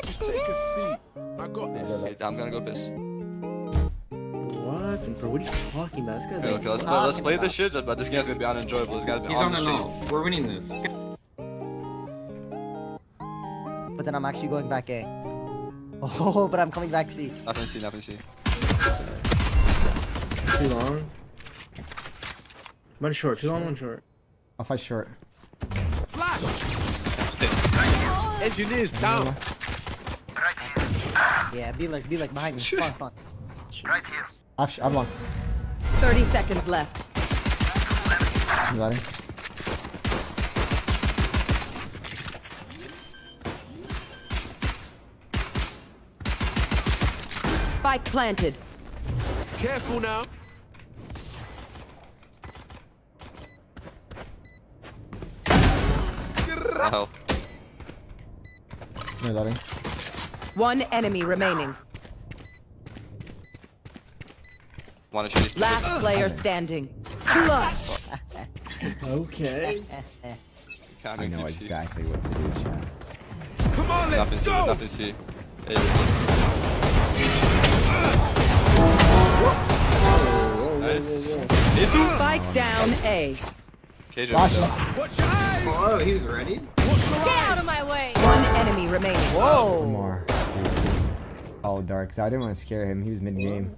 Just take a seat. I got this. Okay, I'm gonna go piss. What? Bro, what are you talking about? This guy's Okay, let's play this shit, but this game's gonna be unenjoyable. This guy's gonna be He's on honest an shit. off. We're winning this. But then I'm actually going back A. Oh, but I'm coming back C. Nothing C, nothing C. too long. One short, too long, one short. I'll fight short. Flash! Engineers down. Yeah, be like behind me. Fun, fun. I've one. 30 seconds left. You got him. Spike planted. Careful now. What the hell? You got him. One enemy remaining. Wanna shoot? Last player standing. Clutch. Okay. I know exactly what to do, chat. Come on, let's Nothing C, go. nothing C. Nice. Spike down A. KJ Flash. Watch your eyes. Oh, he was ready. Get out of my way. One enemy remaining. Whoa! One more. Oh, Dark. 'Cause I didn't want to scare him. He was mid-game.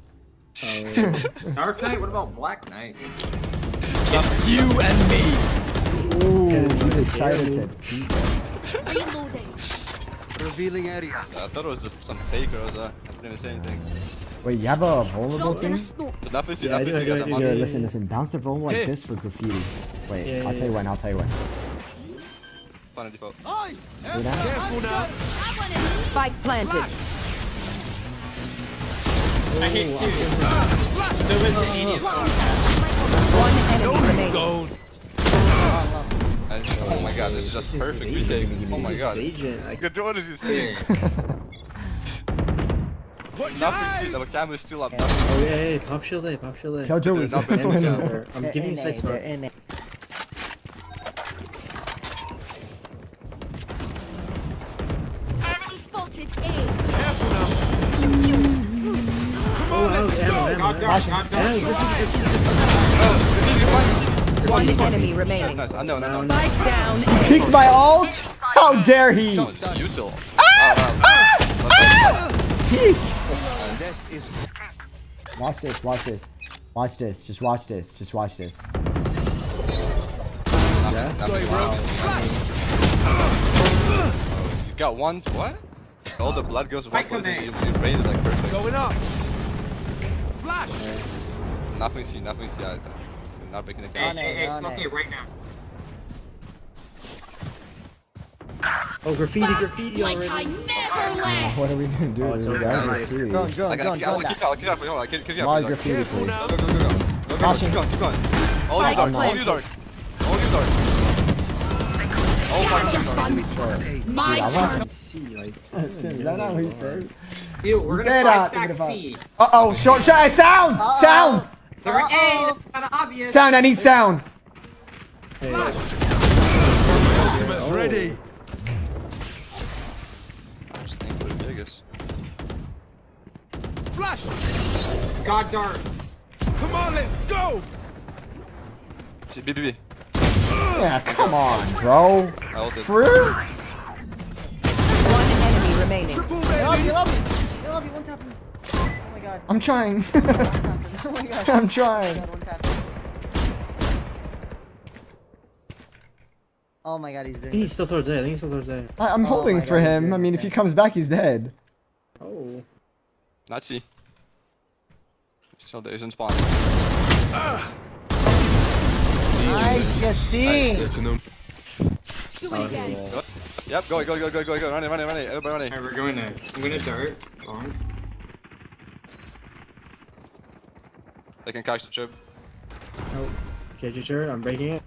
Dark Knight? What about Black Knight? It's you and me. Ooh, he decided to beat us. Revealing area. I thought it was some faker. I didn't even say anything. Wait, you have a vulnerable thing? But nothing C, Yeah, I nothing do, C, guys. I I'm do. on Here, it. listen. Bounce the vulnerable like this for graffiti. Wait, Yeah, I'll tell you yeah. when. Fine default. See that? Careful now. Spike planted. I hit two. There was an idiot. One enemy remaining. Don't. Oh my god, this is just perfect retake. Oh my god. Agent. Like, What is this thing? Watch your Nothing C, eyes. the camera is still up. oh yeah, hey, pop shield A, pop shield A. Killjoy was They're not bad. Enemies out there. I'm They're giving you in A, sight they're smoke. in A. Enemy spotted A. Careful now. Come on, let's go. God dark, God dark. One enemy remaining. Nice, I know. Spike down A. Peeks my ult? How dare he? You till. Peek! Watch this. Just watch this. You got one, what? All the blood goes to one Spike place and command. your brain is like perfect. Going up. Flash. Nothing C, I'm not breaking the Hey, count. hey, smoke it right now. Oh, graffiti already. What are we gonna do? Oh, it's We over. got Nice. graffiti. Drone, I drone, got drone, keep drone. out, hold on, keep Why out. graffiti, Careful please? now. Go. Caution. Keep going. All you dark. All you dark. Oh my god. My turn. See, like, Is that not what he said? Ew, we're Dead gonna out, fight thinking stack about- C. Uh-oh, short. Sound! They're A, that's kinda obvious. Sound, I need sound. Ultimate's ready. I'm just thinking for the biggest. Flash. God dark. Come on, let's go. See, B. Yeah, come on, bro. I ulted. Fruit? One enemy remaining. Triple They love baby. you, one tap me. Oh my god. I'm trying. Oh my god. I'm trying. One tap. Oh my god, he's I doing think he's still towards A. I'm Oh holding my for God, him. you're I mean, if he okay. comes back, he's dead. Oh. Not C. Still there, he's in spawn. Nice, good see. Do it again. Yep, go. Running. Everybody running. Alright, we're going there. I'm gonna dart. Long. They can catch the trip. Oh. Okay, sure. I'm breaking it.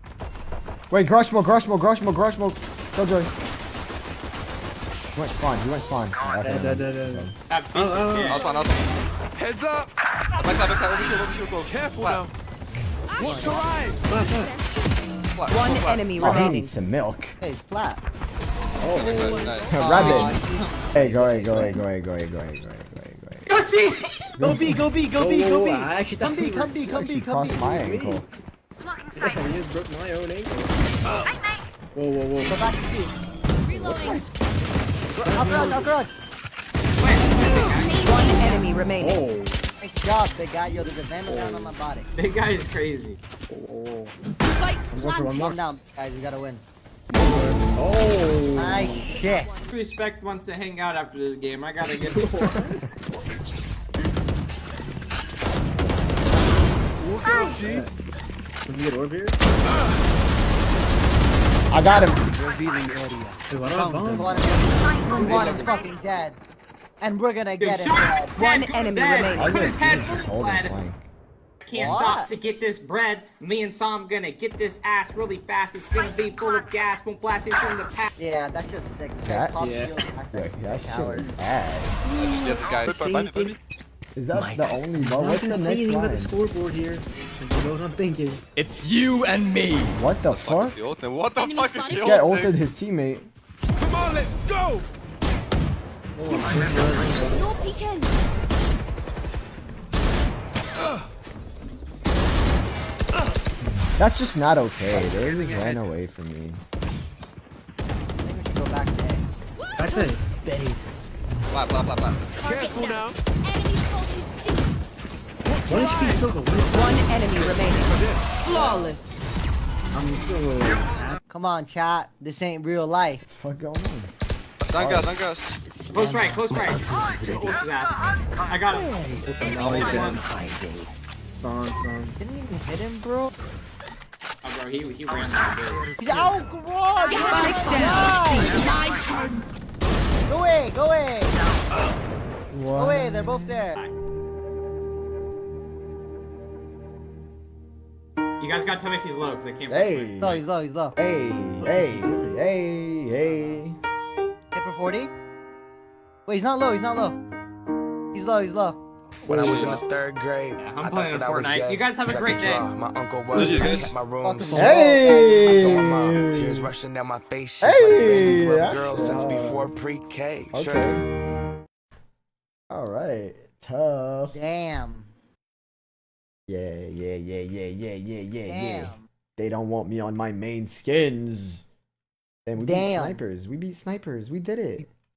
Wait, grush mode. Killjoy. He went spawn. Okay. Dead. That's Oh, I'll spawn. Heads up. Backside. Go. Careful Flat. now. Watch your eyes. Flat. One enemy Oh, he remaining. needs some milk. Hey, flat. Nice. Rabbit. Hey, go away. Go see. Go B, go B, go B, go B. I actually Come thought B, come B, come B, come B. Crossed my ankle. Yeah, you just broke my own ankle. Whoa. Go back to C. Reloading. Up front. One enemy remaining. Oh. Nice job, big guy. Yo, there's a vandal down on my body. Big guy is crazy. Whoa. Spike I'm going for one more. Calm down, guys. We gotta win. Oh. Nice shit. Respect wants to hang out after this game. I gotta get. Did you get orb here? I got him. Revealing area. Wait, why don't I bomb? One is fucking dead. And we're gonna get him Shut dead. up. One Head enemy dead. remaining. Put his head Just full hold of him blood. flank. Can't What? stop to get this bread. Me and Sam gonna get this ass really fast. It's gonna be full of gas. Won't blast it from the past. Yeah, that's just sick. That- Pop Yeah. shield. I Yeah, said that shit coward. was ass. Get this guy. Same Is that the only one? What's Nothing the say next anything about the line? scoreboard here. You know what I'm thinking. It's you and me. What the Fuck is fuck? the ult? What the fuck is the This ult? guy ulted his teammate. Come on, let's go. No peeking. That's just not okay. They just ran away from me. I think we should go back to A. That's it. Blah. Careful now. One HP silver. One enemy remaining. Flawless. I'm Come on, chat. This ain't real life. Fuck going on? Danke, danke. Close right. Ult his ass. I got him. spawn. Didn't even hit him, bro. Oh, bro, he ran out there. He's out, garage. My turn. Go away, go away. What? Go away, they're both there. You guys gotta tell me if he's low, because I can't. Hey. He's low, he's low, he's low. Hey. Hit for 40. Wait, he's not low, he's not low. He's low, he's low. When I was in the 3rd grade, Yeah, I I'm playing thought that I was Fortnite. gay. You guys have a 'cause I great could day. draw. My uncle was Yes, I yes. kept my room. Fuck him. Hey. I told my mom, tears rushing down my face. She's like, Hey, baby, love that's girls since hard. before pre-K. Sure. Okay. All right. Tough. Damn. Yeah. Damn. They don't want me on my main skins. And we beat Damn. snipers. We beat snipers. We did it.